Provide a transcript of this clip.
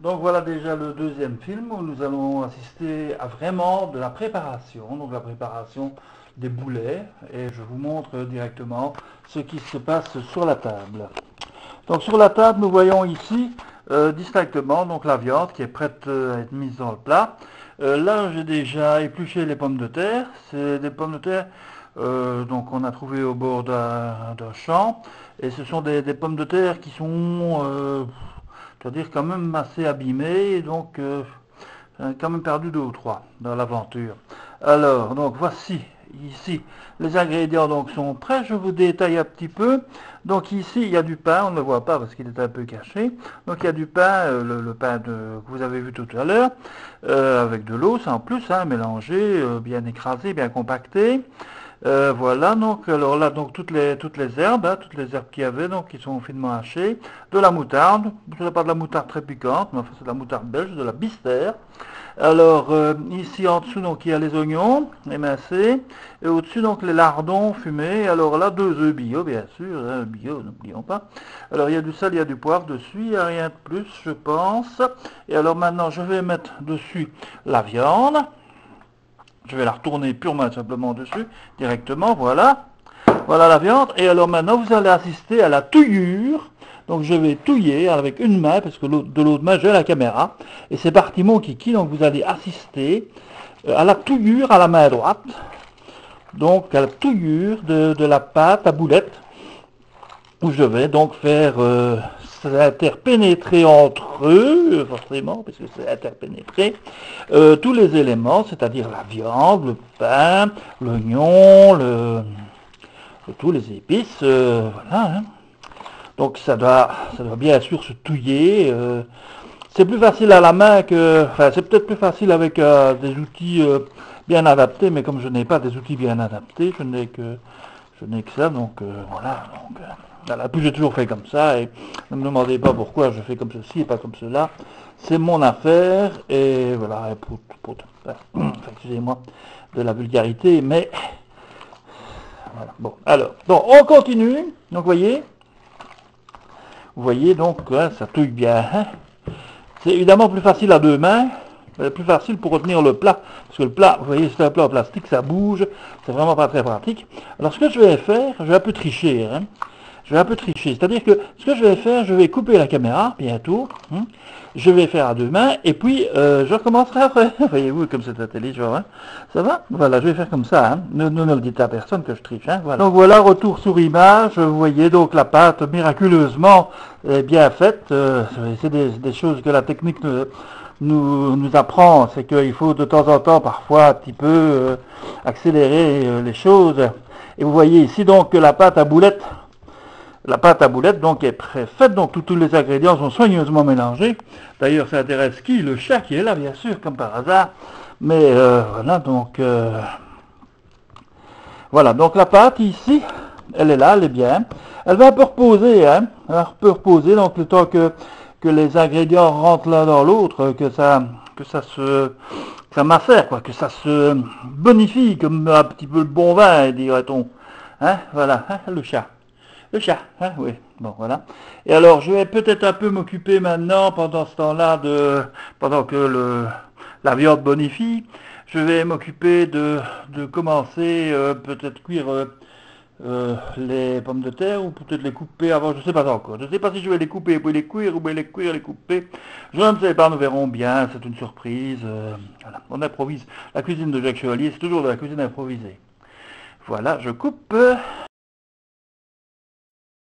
Donc voilà déjà le deuxième film où nous allons assister à vraiment de la préparation, donc la préparation des boulets, et je vous montre directement ce qui se passe sur la table. Donc sur la table, nous voyons ici distinctement donc la viande qui est prête à être mise dans le plat. Là, j'ai déjà épluché les pommes de terre. C'est des pommes de terre donc on a trouvé au bord d'un champ, et ce sont des pommes de terre qui sont c'est-à-dire quand même assez abîmées, et donc quand même perdu deux ou trois dans l'aventure. Alors, donc voici ici les ingrédients donc sont prêts. Je vous détaille un petit peu. Donc ici il y a du pain, on ne le voit pas parce qu'il est un peu caché. Donc il y a du pain, le pain que vous avez vu tout à l'heure, avec de l'eau, c'est en plus, hein, mélangé, bien écrasé, bien compacté. Voilà, donc alors là donc toutes les herbes, hein, toutes les herbes qu'il y avait, donc qui sont finement hachées, de la moutarde, ce n'est pas de la moutarde très piquante, mais enfin c'est de la moutarde belge, de la Bicester. Alors ici en dessous donc il y a les oignons émincés, et au-dessus donc les lardons fumés. Alors là 2 œufs bio bien sûr, hein, bio n'oublions pas. Alors il y a du sel, il y a du poivre dessus, il n'y a rien de plus je pense. Et alors maintenant je vais mettre dessus la viande. Je vais la retourner purement et simplement dessus, directement, voilà. Voilà la viande. Et alors maintenant, vous allez assister à la touillure. Donc je vais touiller avec une main, parce que de l'autre main, j'ai la caméra. Et c'est parti mon kiki, donc vous allez assister à la touillure à la main droite. Donc à la touillure de la pâte à boulettes, où je vais donc faire interpénétrer entre eux, forcément, parce que c'est interpénétré, tous les éléments, c'est-à-dire la viande, le pain, l'oignon, tous les épices, voilà. Hein. Donc ça doit bien sûr se touiller. C'est plus facile à la main que, enfin c'est peut-être plus facile avec des outils bien adaptés, mais comme je n'ai pas des outils bien adaptés, je n'ai que ça, donc voilà. Donc, voilà. Puis j'ai toujours fait comme ça, et ne me demandez pas pourquoi je fais comme ceci et pas comme cela. C'est mon affaire, et voilà, enfin, excusez-moi de la vulgarité, mais voilà. Bon, alors, donc on continue. Donc vous voyez donc hein, ça touille bien. Hein. C'est évidemment plus facile à deux mains, plus facile pour retenir le plat, parce que le plat, vous voyez, c'est un plat en plastique, ça bouge, c'est vraiment pas très pratique. Alors ce que je vais faire, je vais un peu tricher, hein. Je vais un peu tricher, c'est-à-dire que ce que je vais faire, je vais couper la caméra bientôt, hein. Je vais faire à deux mains, et puis je recommencerai après. Voyez-vous, comme c'est intelligent, hein. Ça va? Voilà, je vais faire comme ça, hein. Ne le dites à personne que je triche, hein. Voilà. Donc voilà, retour sur image, vous voyez donc la pâte miraculeusement bien faite. C'est des choses que la technique nous apprend, c'est qu'il faut de temps en temps, parfois, un petit peu accélérer les choses. Et vous voyez ici donc que la pâte à boulettes donc est faite, donc tous les ingrédients sont soigneusement mélangés. D'ailleurs, ça intéresse qui? Le chat qui est là, bien sûr, comme par hasard. Mais voilà, donc voilà, donc la pâte ici, elle est là, elle est bien. Elle va un peu reposer, hein. Elle va un peu reposer, donc le temps que les ingrédients rentrent l'un dans l'autre, que ça macère, quoi, que ça se bonifie comme un petit peu le bon vin, dirait-on. Hein, voilà, hein, le chat. Le chat, hein, oui. Bon, voilà. Et alors, je vais peut-être un peu m'occuper maintenant, pendant ce temps-là, pendant que la viande bonifie, je vais m'occuper de commencer, peut-être cuire les pommes de terre, ou peut-être les couper avant, je ne sais pas encore. Je ne sais pas si je vais les couper puis les cuire, ou bien les cuire, les couper. Je ne sais pas, nous verrons bien, c'est une surprise. Voilà. On improvise. La cuisine de Jacques Chevalier, c'est toujours de la cuisine improvisée. Voilà, je coupe.